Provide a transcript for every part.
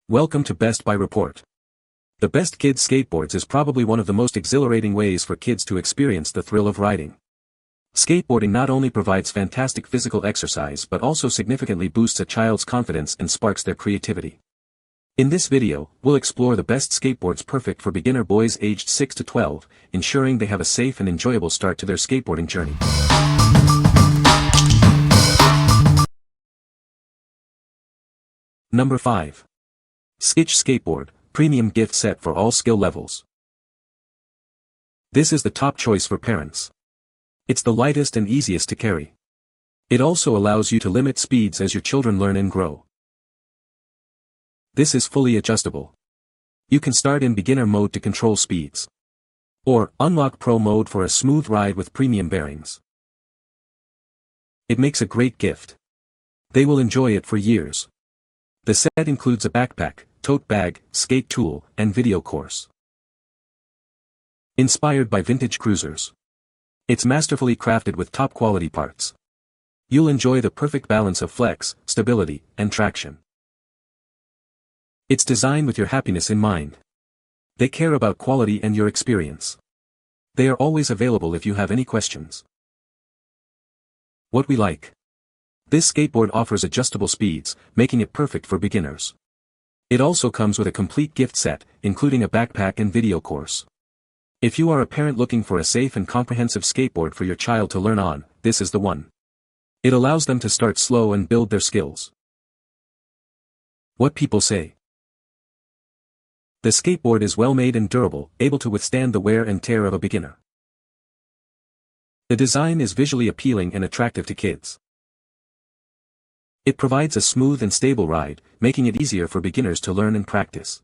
Welcome to Best Buy Report. The best kids skateboards is probably one of the most exhilarating ways for kids to experience the thrill of riding. Skateboarding not only provides fantastic physical exercise but also significantly boosts a child's confidence and sparks their creativity. In this video, we'll explore the best skateboards perfect for beginner boys aged 6 to 12, ensuring they have a safe and enjoyable start to their skateboarding journey. Number 5. Skitch Skateboard, Premium Gift Set for all skill levels. This is the top choice for parents. It's the lightest and easiest to carry. It also allows you to limit speeds as your children learn and grow. This is fully adjustable. You can start in beginner mode to control speeds. Or, unlock pro mode for a smooth ride with premium bearings. It makes a great gift. They will enjoy it for years. The set includes a backpack, tote bag, skate tool, and video course. Inspired by vintage cruisers. It's masterfully crafted with top-quality parts. You'll enjoy the perfect balance of flex, stability, and traction. It's designed with your happiness in mind. They care about quality and your experience. They are always available if you have any questions. What we like. This skateboard offers adjustable speeds, making it perfect for beginners. It also comes with a complete gift set, including a backpack and video course. If you are a parent looking for a safe and comprehensive skateboard for your child to learn on, this is the one. It allows them to start slow and build their skills. What people say. The skateboard is well made and durable, able to withstand the wear and tear of a beginner. The design is visually appealing and attractive to kids. It provides a smooth and stable ride, making it easier for beginners to learn and practice.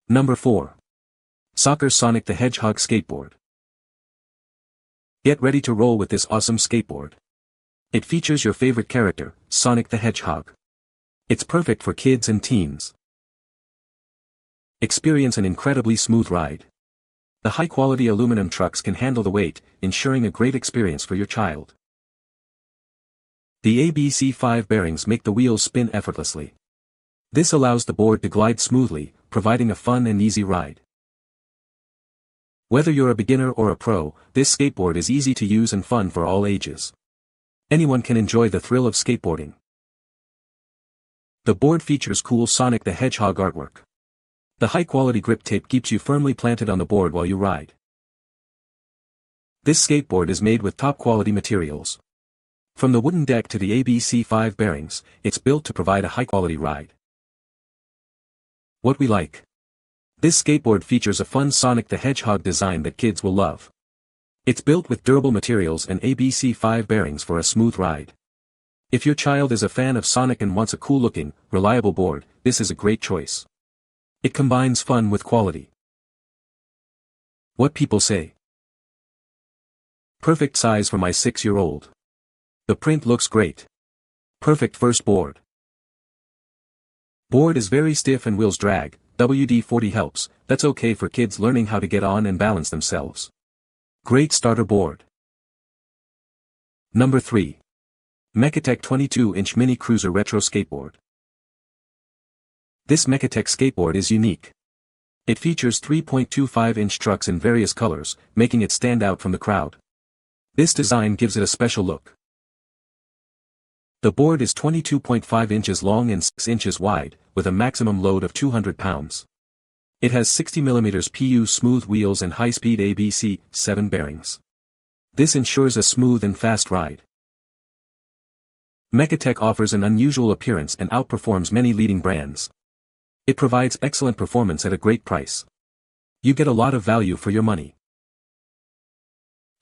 Number 4. Sakar Sonic the Hedgehog Skateboard. Get ready to roll with this awesome skateboard. It features your favorite character, Sonic the Hedgehog. It's perfect for kids and teens. Experience an incredibly smooth ride. The high-quality aluminum trucks can handle the weight, ensuring a great experience for your child. The ABC5 bearings make the wheels spin effortlessly. This allows the board to glide smoothly, providing a fun and easy ride. Whether you're a beginner or a pro, this skateboard is easy to use and fun for all ages. Anyone can enjoy the thrill of skateboarding. The board features cool Sonic the Hedgehog artwork. The high-quality grip tape keeps you firmly planted on the board while you ride. This skateboard is made with top-quality materials. From the wooden deck to the ABC5 bearings, it's built to provide a high-quality ride. What we like. This skateboard features a fun Sonic the Hedgehog design that kids will love. It's built with durable materials and ABC5 bearings for a smooth ride. If your child is a fan of Sonic and wants a cool-looking, reliable board, this is a great choice. It combines fun with quality. What people say. Perfect size for my 6-year-old. The print looks great. Perfect first board. Board is very stiff and wheels drag, WD-40 helps, that's okay for kids learning how to get on and balance themselves. Great starter board. Number 3. Meketec 22-inch Mini Cruiser Retro Skateboard. This Meketec skateboard is unique. It features 3.25-inch trucks in various colors, making it stand out from the crowd. This design gives it a special look. The board is 22.5 inches long and 6 inches wide, with a maximum load of 200 pounds. It has 60mm PU smooth wheels and high-speed ABC7 bearings. This ensures a smooth and fast ride. Meketec offers an unusual appearance and outperforms many leading brands. It provides excellent performance at a great price. You get a lot of value for your money.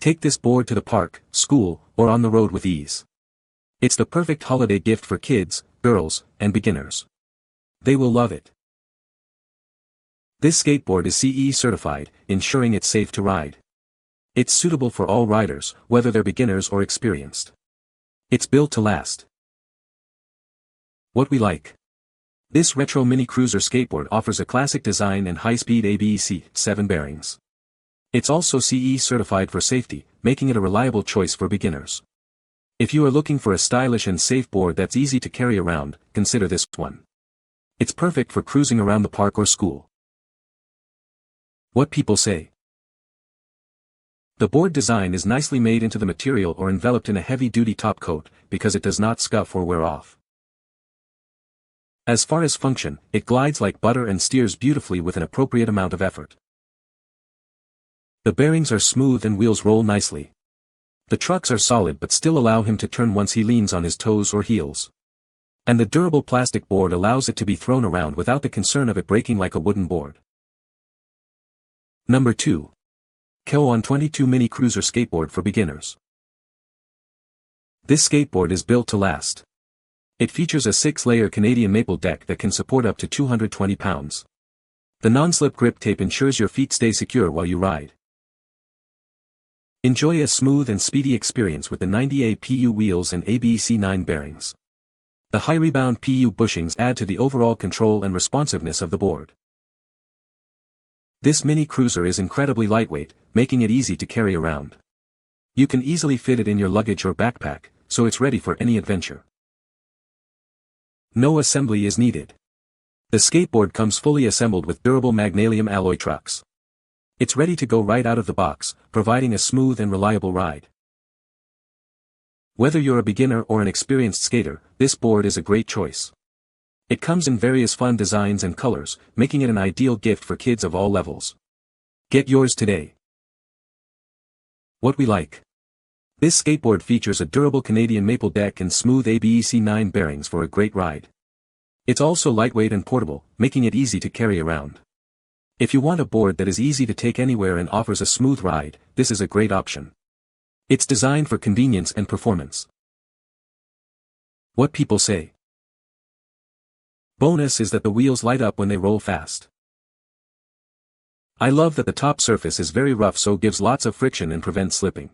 Take this board to the park, school, or on the road with ease. It's the perfect holiday gift for kids, girls, and beginners. They will love it. This skateboard is CE certified, ensuring it's safe to ride. It's suitable for all riders, whether they're beginners or experienced. It's built to last. What we like. This retro mini cruiser skateboard offers a classic design and high-speed ABC7 bearings. It's also CE certified for safety, making it a reliable choice for beginners. If you are looking for a stylish and safe board that's easy to carry around, consider this one. It's perfect for cruising around the park or school. What people say. The board design is nicely made into the material or enveloped in a heavy-duty top coat, because it does not scuff or wear off. As far as function, it glides like butter and steers beautifully with an appropriate amount of effort. The bearings are smooth and wheels roll nicely. The trucks are solid but still allow him to turn once he leans on his toes or heels. And the durable plastic board allows it to be thrown around without the concern of it breaking like a wooden board. Number 2. K1 22 Mini Cruiser Skateboard for Beginners. This skateboard is built to last. It features a 6-layer Canadian maple deck that can support up to 220 pounds. The non-slip grip tape ensures your feet stay secure while you ride. Enjoy a smooth and speedy experience with the 90A PU wheels and ABEC9 bearings. The high rebound PU bushings add to the overall control and responsiveness of the board. This mini cruiser is incredibly lightweight, making it easy to carry around. You can easily fit it in your luggage or backpack, so it's ready for any adventure. No assembly is needed. The skateboard comes fully assembled with durable magnesium alloy trucks. It's ready to go right out of the box, providing a smooth and reliable ride. Whether you're a beginner or an experienced skater, this board is a great choice. It comes in various fun designs and colors, making it an ideal gift for kids of all levels. Get yours today. What we like. This skateboard features a durable Canadian maple deck and smooth ABEC9 bearings for a great ride. It's also lightweight and portable, making it easy to carry around. If you want a board that is easy to take anywhere and offers a smooth ride, this is a great option. It's designed for convenience and performance. What people say. Bonus is that the wheels light up when they roll fast. I love that the top surface is very rough, so gives lots of friction and prevents slipping.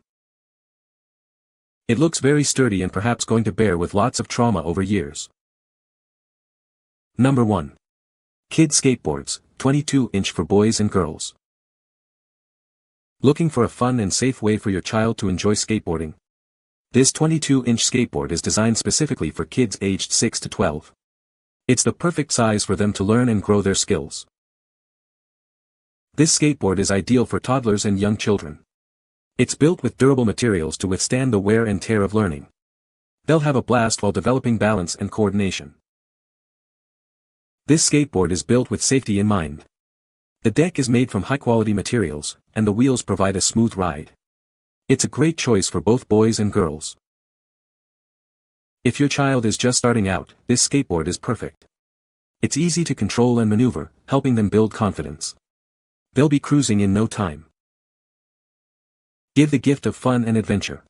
It looks very sturdy and perhaps going to bear with lots of trauma over years. Number 1. Kids Skateboards, 22-inch for boys and girls. Looking for a fun and safe way for your child to enjoy skateboarding? This 22-inch skateboard is designed specifically for kids aged 6 to 12. It's the perfect size for them to learn and grow their skills. This skateboard is ideal for toddlers and young children. It's built with durable materials to withstand the wear and tear of learning. They'll have a blast while developing balance and coordination. This skateboard is built with safety in mind. The deck is made from high-quality materials, and the wheels provide a smooth ride. It's a great choice for both boys and girls. If your child is just starting out, this skateboard is perfect. It's easy to control and maneuver, helping them build confidence. They'll be cruising in no time. Give the gift of fun and adventure.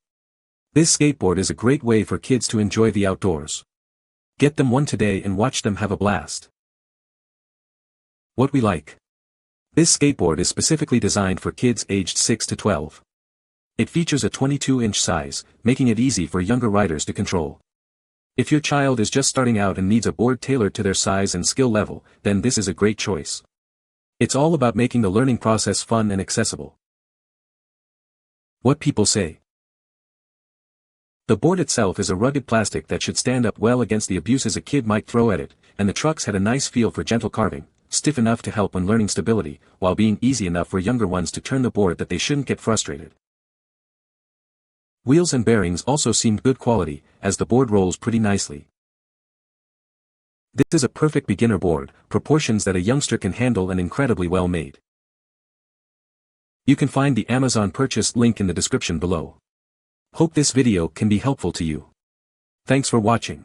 This skateboard is a great way for kids to enjoy the outdoors. Get them one today and watch them have a blast. What we like. This skateboard is specifically designed for kids aged 6 to 12. It features a 22-inch size, making it easy for younger riders to control. If your child is just starting out and needs a board tailored to their size and skill level, then this is a great choice. It's all about making the learning process fun and accessible. What people say. The board itself is a rugged plastic that should stand up well against the abuses a kid might throw at it, and the trucks had a nice feel for gentle carving, stiff enough to help when learning stability, while being easy enough for younger ones to turn the board that they shouldn't get frustrated. Wheels and bearings also seemed good quality, as the board rolls pretty nicely. This is a perfect beginner board, proportions that a youngster can handle and incredibly well made. You can find the Amazon purchase link in the description below. Hope this video can be helpful to you. Thanks for watching.